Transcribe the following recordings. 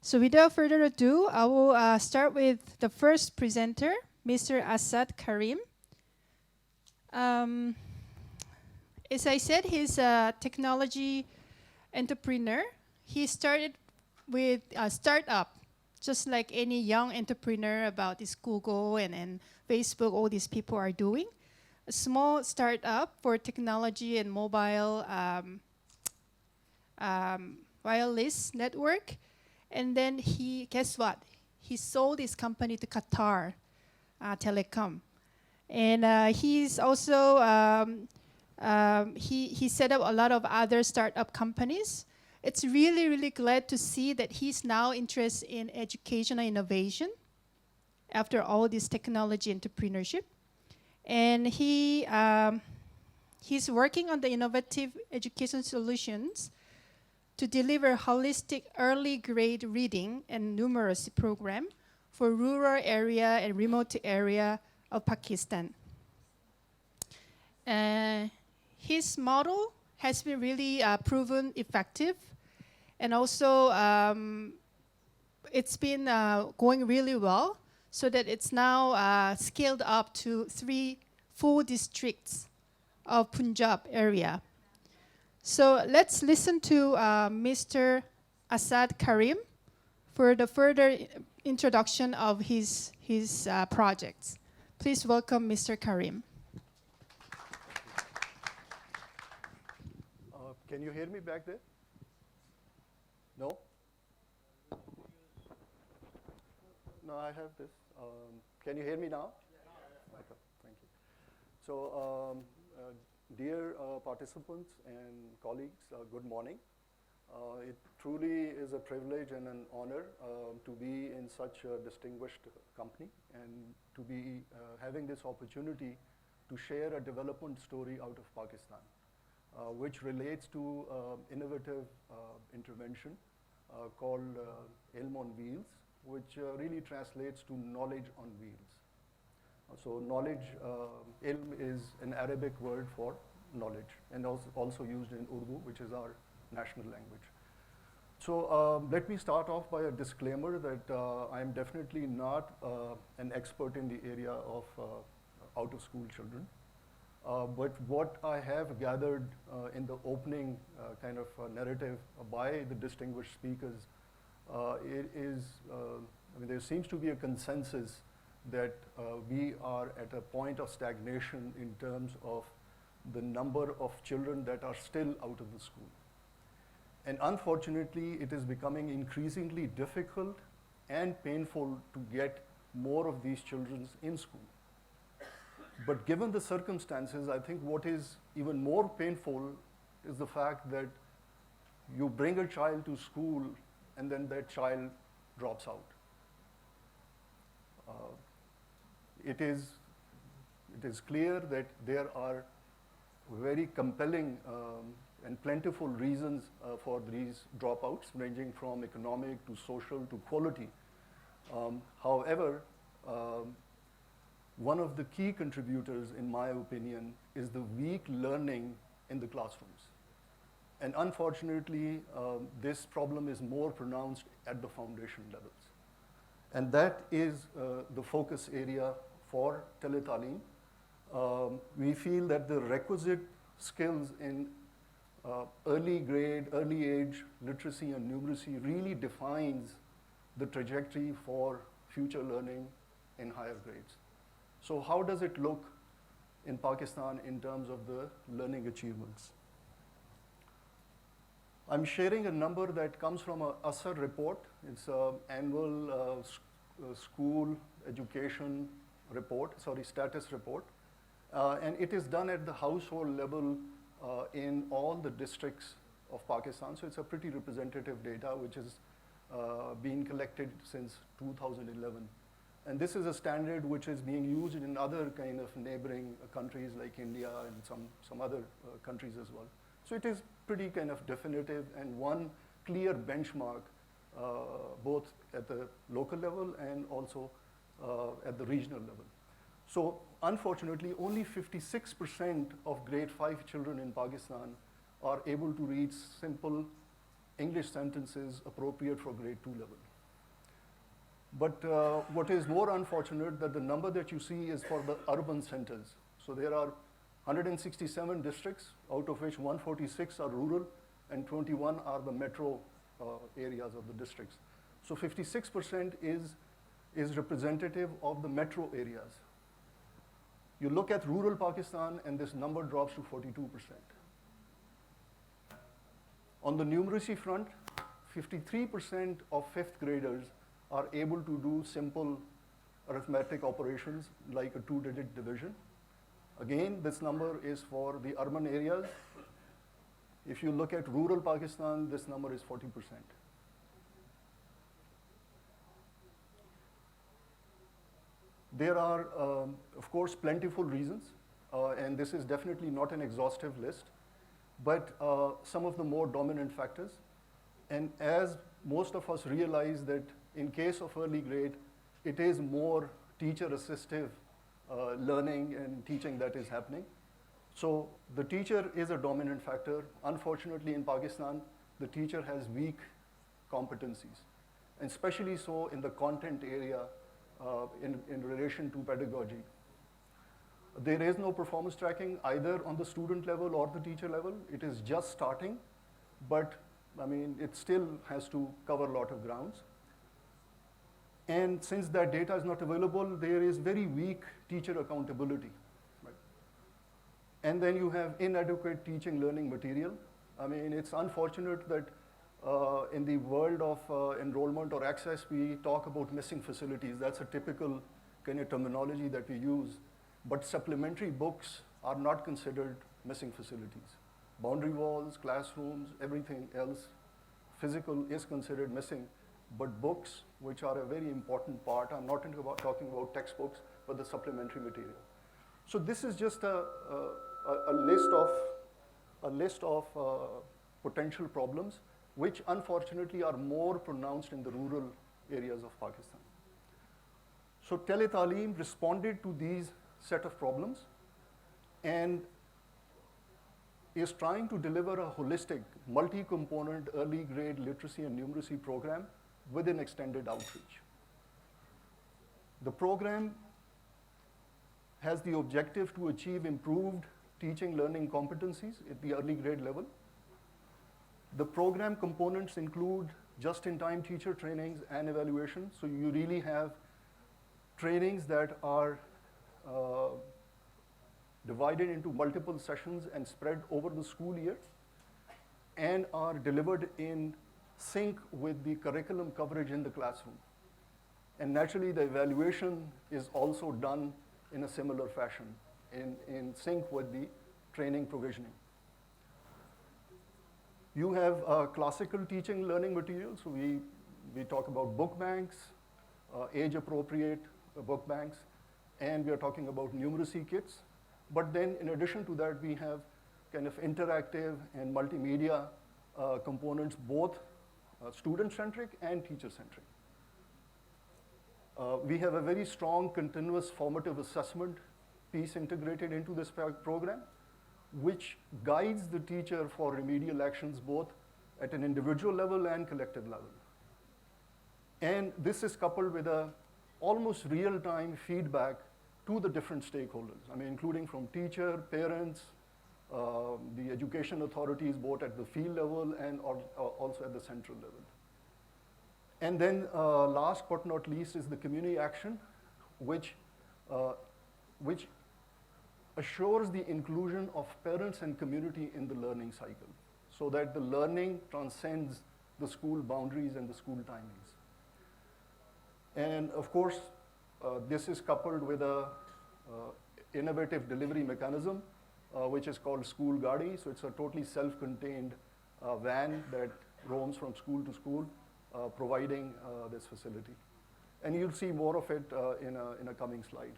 So without further ado, I will start with the first presenter, Mr. Asad Karim. Um, as I said, he's a technology entrepreneur. He started with a startup, just like any young entrepreneur about this Google and Facebook, all these people are doing. A small startup for technology and mobile wireless network. And then guess what? He sold his company to Qatar Telecom. And he's also, he set up a lot of other startup companies. It's really, really glad to see that he's now interested in educational innovation after all this technology entrepreneurship. And he's working on the innovative education solutions to deliver holistic early grade reading and numeracy program for rural area and remote area of Pakistan. His model has been really proven effective, and also it's been going really well, so that it's now scaled up to 3 full districts of Punjab area. So let's listen to Mr. Asad Karim for the further introduction of his projects. Please welcome Mr. Karim. Can you hear me back there? No? No, I have this. Can you hear me now? Okay, thank you. So, dear participants and colleagues, good morning. It truly is a privilege and an honor to be in such a distinguished company and to be having this opportunity to share a development story out of Pakistan, which relates to innovative intervention called ILM on Wheels, which really translates to knowledge on wheels. So knowledge, ilm is an Arabic word for knowledge, and also used in Urdu, which is our national language. So let me start off by a disclaimer that I am definitely not an expert in the area of out-of-school children. But what I have gathered in the opening kind of narrative by the distinguished speakers, there seems to be a consensus that we are at a point of stagnation in terms of the number of children that are still out of the school. And unfortunately, it is becoming increasingly difficult and painful to get more of these children in school. But given the circumstances, I think what is even more painful is the fact that you bring a child to school and then that child drops out. It is clear that there are very compelling and plentiful reasons for these dropouts, ranging from economic to social to quality. However, one of the key contributors, in my opinion, is the weak learning in the classrooms. And unfortunately, this problem is more pronounced at the foundation levels. And that is the focus area for TeleTaleem. We feel that the requisite skills in early grade, early age literacy and numeracy really defines the trajectory for future learning in higher grades. So how does it look in Pakistan in terms of the learning achievements? I'm sharing a number that comes from a Asad report. It's an annual school education report, status report. And it is done at the household level in all the districts of Pakistan. So it's a pretty representative data, which is being collected since 2011. And this is a standard which is being used in other kind of neighboring countries like India and some other countries as well. So it is pretty kind of definitive and one clear benchmark, both at the local level and also at the regional level. So unfortunately, only 56% of grade 5 children in Pakistan are able to read simple English sentences appropriate for grade 2 level. But what is more unfortunate that the number that you see is for the urban centers. So there are 167 districts, out of which 146 are rural and 21 are the metro areas of the districts. So 56% is representative of the metro areas. You look at rural Pakistan and this number drops to 42%. On the numeracy front, 53% of fifth graders are able to do simple arithmetic operations like a two-digit division. Again, this number is for the urban areas. If you look at rural Pakistan, this number is 40%. There are, of course, plentiful reasons, and this is definitely not an exhaustive list, but some of the more dominant factors. And as most of us realize that in case of early grade, it is more teacher-assistive learning and teaching that is happening. So the teacher is a dominant factor. Unfortunately, in Pakistan, the teacher has weak competencies, and especially so in the content area in relation to pedagogy. There is no performance tracking either on the student level or the teacher level. It is just starting, but I mean, it still has to cover a lot of grounds. And since that data is not available, there is very weak teacher accountability. Right? And then you have inadequate teaching learning material. I mean, it's unfortunate that in the world of enrollment or access, we talk about missing facilities. That's a typical kind of terminology that we use. But supplementary books are not considered missing facilities. Boundary walls, classrooms, everything else, physical is considered missing. But books, which are a very important part, I'm not talking about textbooks, but the supplementary material. So this is just a list of potential problems, which unfortunately are more pronounced in the rural areas of Pakistan. So TeleTaleem responded to these set of problems and is trying to deliver a holistic, multi-component early grade literacy and numeracy program with an extended outreach. The program has the objective to achieve improved teaching learning competencies at the early grade level. The program components include just-in-time teacher trainings and evaluation. So you really have trainings that are divided into multiple sessions and spread over the school year and are delivered in sync with the curriculum coverage in the classroom. And naturally, the evaluation is also done in a similar fashion, in sync with the training provisioning. You have classical teaching learning materials. So we talk about book banks, age-appropriate book banks, and we are talking about numeracy kits. But then in addition to that, we have kind of interactive and multimedia components, both student-centric and teacher-centric. We have a very strong continuous formative assessment piece integrated into this program, which guides the teacher for remedial actions both at an individual level and collective level. And this is coupled with a almost real-time feedback to the different stakeholders, I mean, including from teacher, parents, the education authorities, both at the field level and also at the central level. And then last but not least is the community action, which assures the inclusion of parents and community in the learning cycle so that the learning transcends the school boundaries and the school timings. And of course, this is coupled with a innovative delivery mechanism, which is called School Garee. So it's a totally self-contained van that roams from school to school, providing this facility. And you'll see more of it in a coming slide.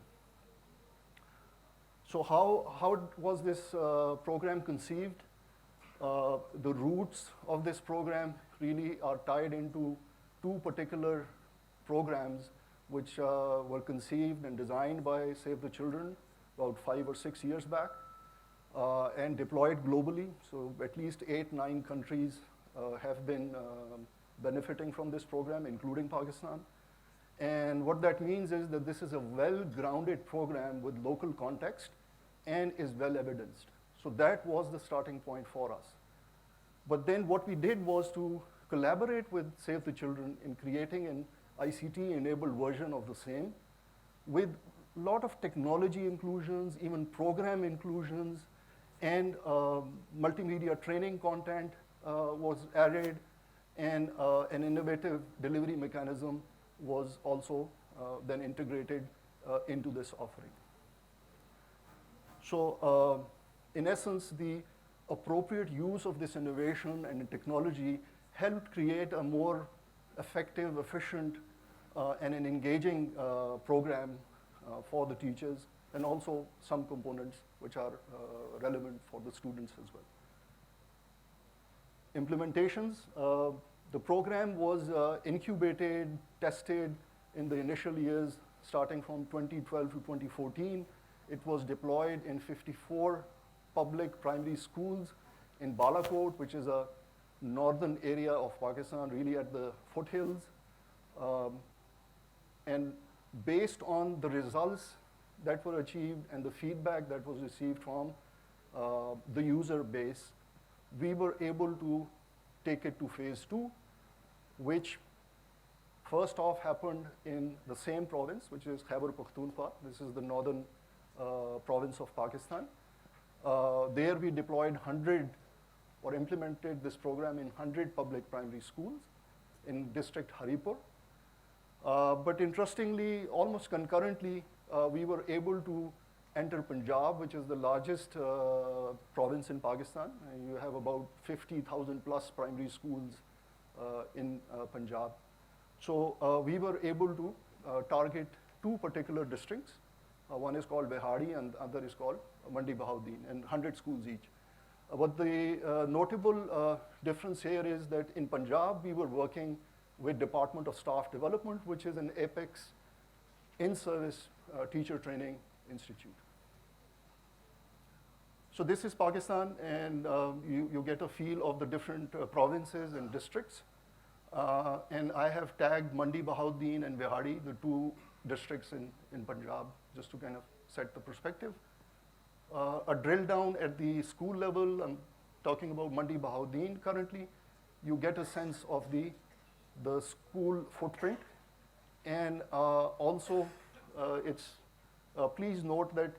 So how was this program conceived? The roots of this program really are tied into two particular programs which were conceived and designed by Save the Children about 5 or 6 years back and deployed globally. So at least 8-9 countries have been benefiting from this program, including Pakistan. And what that means is that this is a well-grounded program with local context and is well evidenced. So that was the starting point for us. But then what we did was to collaborate with Save the Children in creating an ICT-enabled version of the same with a lot of technology inclusions, even program inclusions, and multimedia training content was added, and an innovative delivery mechanism was also then integrated into this offering. So in essence, the appropriate use of this innovation and technology helped create a more effective, efficient, and an engaging program for the teachers, and also some components which are relevant for the students as well. Implementations, the program was incubated, tested in the initial years, starting from 2012 to 2014. It was deployed in 54 public primary schools in Balakot, which is a northern area of Pakistan, really at the foothills. And based on the results that were achieved and the feedback that was received from the user base, we were able to take it to phase 2, which first off happened in the same province, which is Khyber Pakhtunkhwa. This is the northern province of Pakistan. There we deployed 100, or implemented this program in 100 public primary schools in district Haripur. But interestingly, almost concurrently, we were able to enter Punjab, which is the largest province in Pakistan. And you have about 50,000 plus primary schools in Punjab. So we were able to target 2 particular districts. One is called Behari and the other is called Mandi Bahauddin, and 100 schools each. But the notable difference here is that in Punjab, we were working with Department of Staff Development, which is an apex in-service teacher training institute. So this is Pakistan, and you get a feel of the different provinces and districts. And I have tagged Mandi Bahauddin and Behari, the 2 districts in Punjab, just to kind of set the perspective. A drill down at the school level, I'm talking about Mandi Bahauddin currently, you get a sense of the school footprint. And also, please note that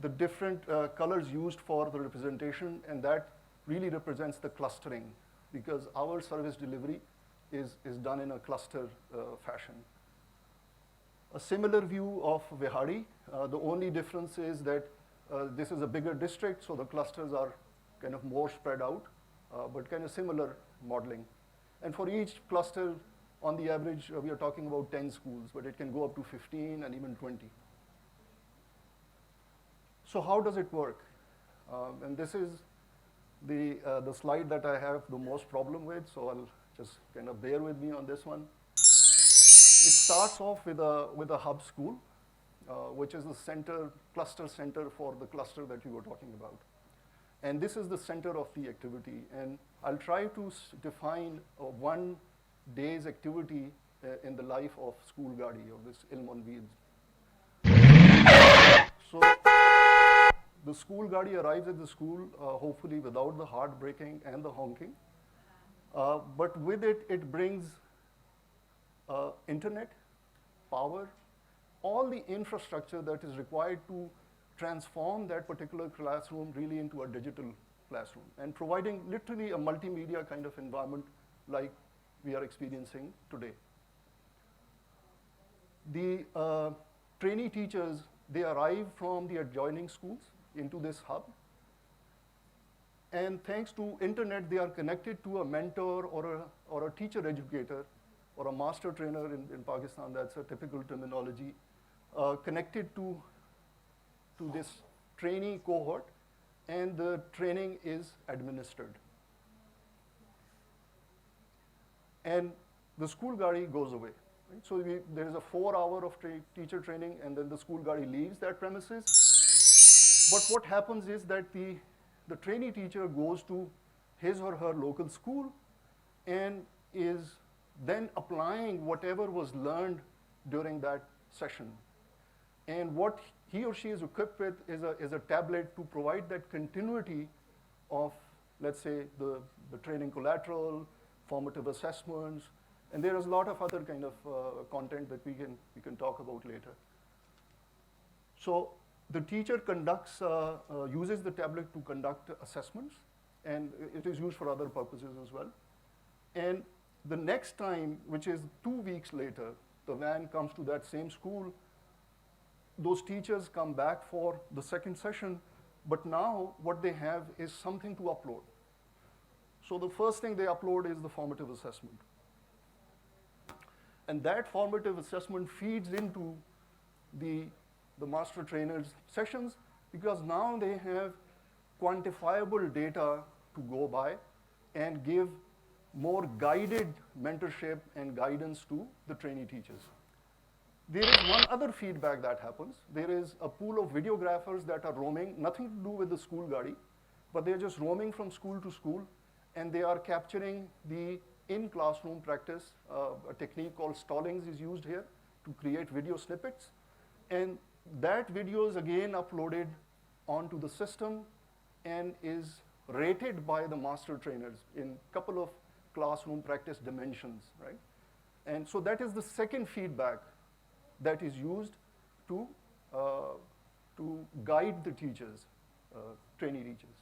the different colors used for the representation, and that really represents the clustering, because our service delivery is done in a cluster fashion. A similar view of Behari, the only difference is that this is a bigger district, so the clusters are kind of more spread out, but kind of similar modeling. And for each cluster, on the average, we are talking about 10 schools, but it can go up to 15 and even 20. So how does it work? And this is the slide that I have the most problem with, so I'll just kind of bear with me on this one. It starts off with a hub school, which is the cluster center for the cluster that you were talking about. And this is the center of the activity. And I'll try to define one day's activity in the life of School Garee, of this ILM on Wheels. So the School Garee arrives at the school, hopefully without the heartbreaking and the honking. But with it, it brings internet, power, all the infrastructure that is required to transform that particular classroom really into a digital classroom, and providing literally a multimedia kind of environment like we are experiencing today. The trainee teachers, they arrive from the adjoining schools into this hub. And thanks to internet, they are connected to a mentor or a teacher educator or a master trainer in Pakistan, that's a typical terminology, connected to this trainee cohort, and the training is administered. And the School Garee goes away. Right? So there is a 4-hour of teacher training, and then the School Garee leaves that premises. But what happens is that the trainee teacher goes to his or her local school and is then applying whatever was learned during that session. And what he or she is equipped with is a tablet to provide that continuity of, let's say, the training collateral, formative assessments, and there is a lot of other kind of content that we can talk about later. So the teacher uses the tablet to conduct assessments, and it is used for other purposes as well. And the next time, which is 2 weeks later, the van comes to that same school. Those teachers come back for the second session, but now what they have is something to upload. So the first thing they upload is the formative assessment. And that formative assessment feeds into the master trainer's sessions, because now they have quantifiable data to go by and give more guided mentorship and guidance to the trainee teachers. There is one other feedback that happens. There is a pool of videographers that are roaming, nothing to do with the School Garee, but they're just roaming from school to school, and they are capturing the in-classroom practice. A technique called stallings is used here to create video snippets. And that video is again uploaded onto the system and is rated by the master trainers in a couple of classroom practice dimensions, right? And so that is the second feedback that is used to guide the teachers, trainee teachers.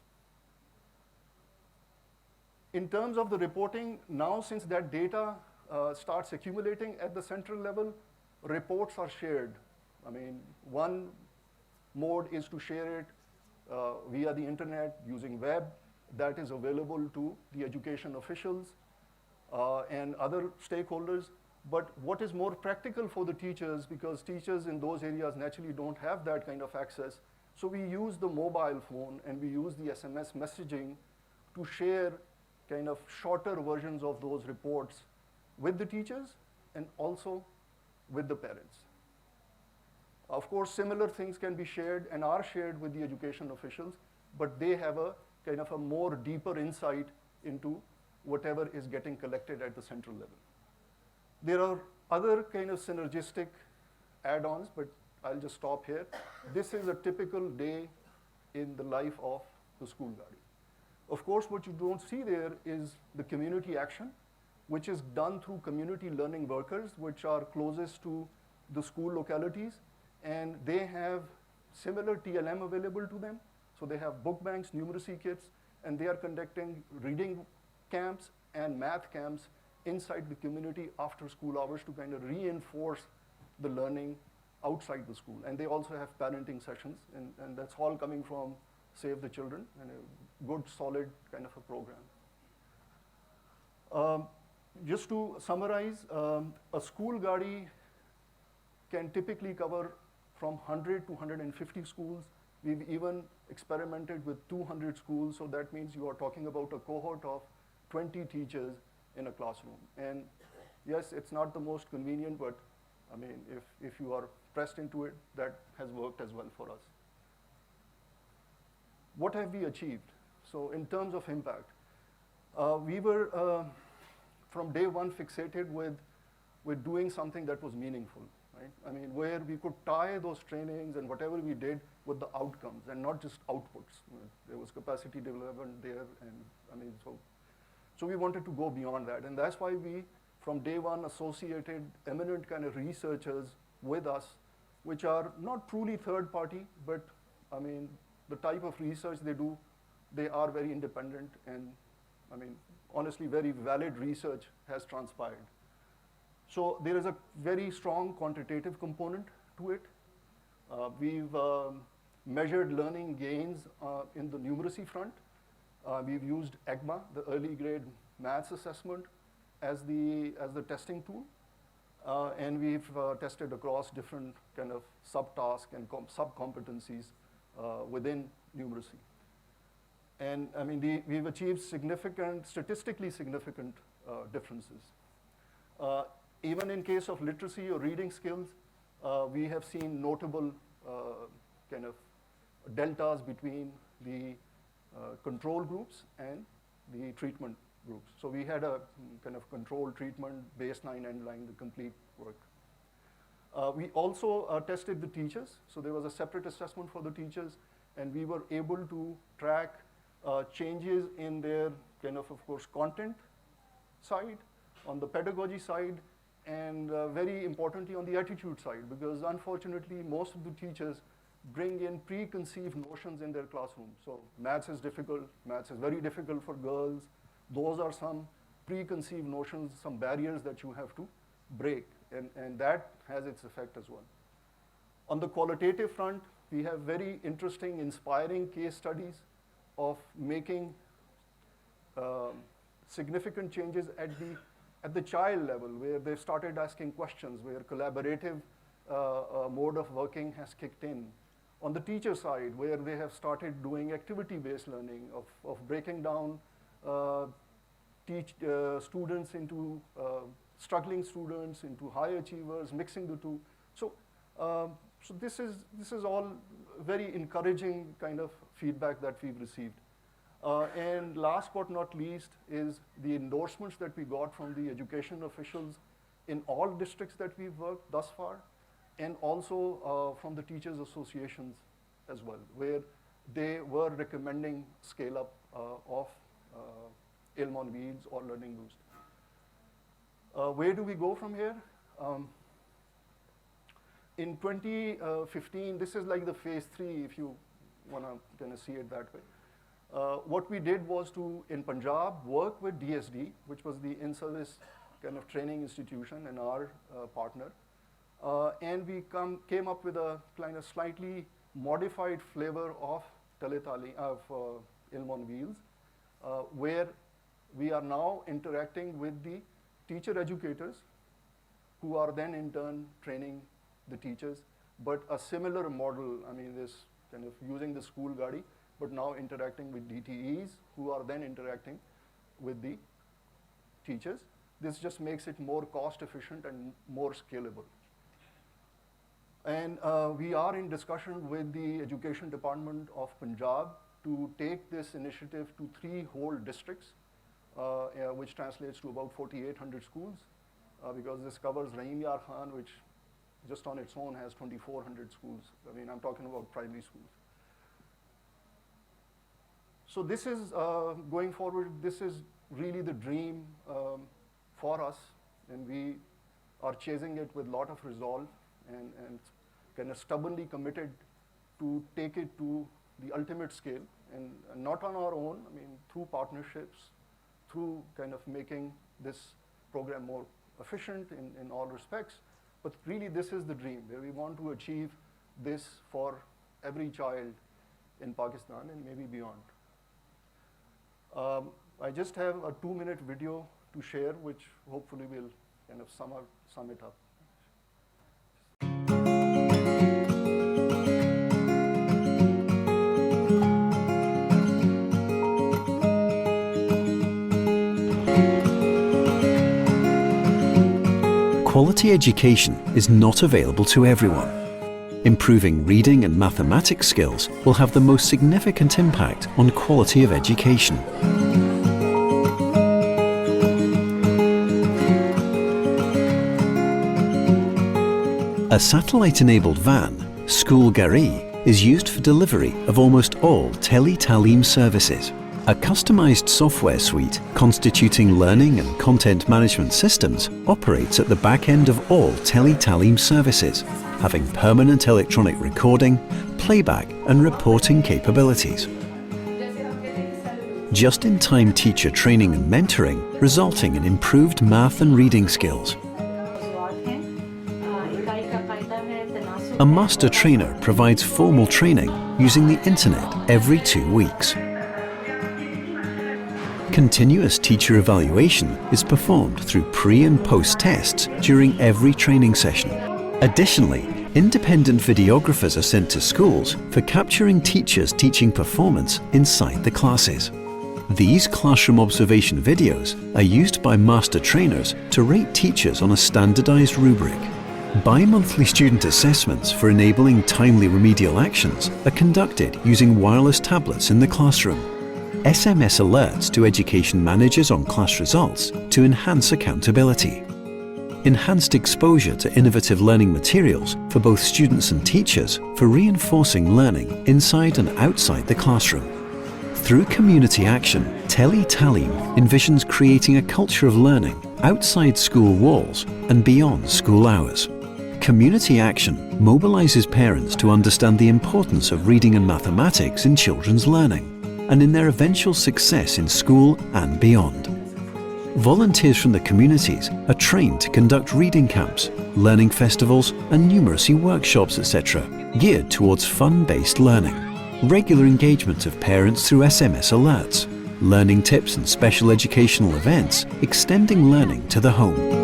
In terms of the reporting, now since that data starts accumulating at the central level, reports are shared. I mean, one mode is to share it via the internet using web. That is available to the education officials and other stakeholders. But what is more practical for the teachers, because teachers in those areas naturally don't have that kind of access, so we use the mobile phone and we use the SMS messaging to share kind of shorter versions of those reports with the teachers and also with the parents. Of course, similar things can be shared and are shared with the education officials, but they have a kind of a more deeper insight into whatever is getting collected at the central level. There are other kind of synergistic add-ons, but I'll just stop here. This is a typical day in the life of the School Garee. Of course, what you don't see there is the community action, which is done through community learning workers, which are closest to the school localities, and they have similar TLM available to them. So they have book banks, numeracy kits, and they are conducting reading camps and math camps inside the community after school hours to kind of reinforce the learning outside the school. And they also have parenting sessions, and that's all coming from Save the Children, and a good, solid kind of a program. Just to summarize, a School Garee can typically cover from 100 to 150 schools. We've even experimented with 200 schools, so that means you are talking about a cohort of 20 teachers in a classroom. And yes, it's not the most convenient, but I mean, if you are pressed into it, that has worked as well for us. What have we achieved? So in terms of impact, we were from day one fixated with doing something that was meaningful, right? I mean, where we could tie those trainings and whatever we did with the outcomes and not just outputs. There was capacity development there, and I mean, so we wanted to go beyond that, and that's why we, from day one, associated eminent kind of researchers with us, which are not truly third party, but I mean, the type of research they do, they are very independent, and I mean, honestly, very valid research has transpired. So there is a very strong quantitative component to it. We've measured learning gains in the numeracy front. We've used EGMA, the early grade maths assessment, as the testing tool. And we've tested across different kind of subtasks and sub-competencies within numeracy. And I mean, we've achieved statistically significant differences. Even in case of literacy or reading skills, we have seen notable kind of deltas between the control groups and the treatment groups. So we had a kind of control treatment, baseline, endline, the complete work. We also tested the teachers, so there was a separate assessment for the teachers, and we were able to track changes in their of course, content side, on the pedagogy side, and very importantly on the attitude side, because unfortunately most of the teachers bring in preconceived notions in their classroom. So maths is difficult, maths is very difficult for girls. Those are some preconceived notions, some barriers that you have to break, and that has its effect as well. On the qualitative front, we have very interesting, inspiring case studies of making significant changes at the child level, where they've started asking questions, where collaborative mode of working has kicked in. On the teacher side, where they have started doing activity-based learning, of breaking down students into struggling students, into high achievers, mixing the two. So, so this is all very encouraging kind of feedback that we've received. And last but not least is the endorsements that we got from the education officials in all districts that we've worked thus far, and also from the teachers' associations as well, where they were recommending scale-up of ILM on Wheels or Learning Boost. Where do we go from here? In 2015, this is like the phase 3, if you want to kind of see it that way. What we did was to, in Punjab, work with DSD, which was the in-service kind of training institution and our partner. And we came up with a kind of slightly modified flavor of TeleTaleem, of ILM on Wheels, where we are now interacting with the teacher educators, who are then in turn training the teachers. But a similar model, I mean, this kind of using the School Garee, but now interacting with DTEs, who are then interacting with the teachers. This just makes it more cost efficient and more scalable. And we are in discussion with the Education Department of Punjab to take this initiative to 3 whole districts, which translates to about 4,800 schools, because this covers Rahim Yar Khan, which just on its own has 2,400 schools. I mean, I'm talking about primary schools. So this is, going forward, this is really the dream for us, and we are chasing it with a lot of resolve and kind of stubbornly committed to take it to the ultimate scale, and not on our own, I mean, through partnerships, through kind of making this program more efficient in all respects. But really, this is the dream, where we want to achieve this for every child in Pakistan and maybe beyond. I just have a 2-minute video to share, which hopefully will kind of sum it up. Quality education is not available to everyone. Improving reading and mathematics skills will have the most significant impact on quality of education. A satellite-enabled van, School Garee, is used for delivery of almost all TeleTaleem services. A customized software suite constituting learning and content management systems operates at the back end of all TeleTaleem services, having permanent electronic recording, playback and reporting capabilities. Just-in-time teacher training and mentoring, resulting in improved math and reading skills. A master trainer provides formal training using the internet every 2 weeks. Continuous teacher evaluation is performed through pre- and post-tests during every training session. Additionally, independent videographers are sent to schools for capturing teachers' teaching performance inside the classes. These classroom observation videos are used by master trainers to rate teachers on a standardized rubric. Bi-monthly student assessments for enabling timely remedial actions are conducted using wireless tablets in the classroom. SMS alerts to education managers on class results to enhance accountability. enhanced exposure to innovative learning materials for both students and teachers for reinforcing learning inside and outside the classroom. Through community action, TeleTaleem envisions creating a culture of learning outside school walls and beyond school hours. Community action mobilizes parents to understand the importance of reading and mathematics in children's learning and in their eventual success in school and beyond. Volunteers from the communities are trained to conduct reading camps, learning festivals and numeracy workshops, etc., geared towards fun-based learning. Regular engagement of parents through SMS alerts, learning tips and special educational events, extending learning to the home.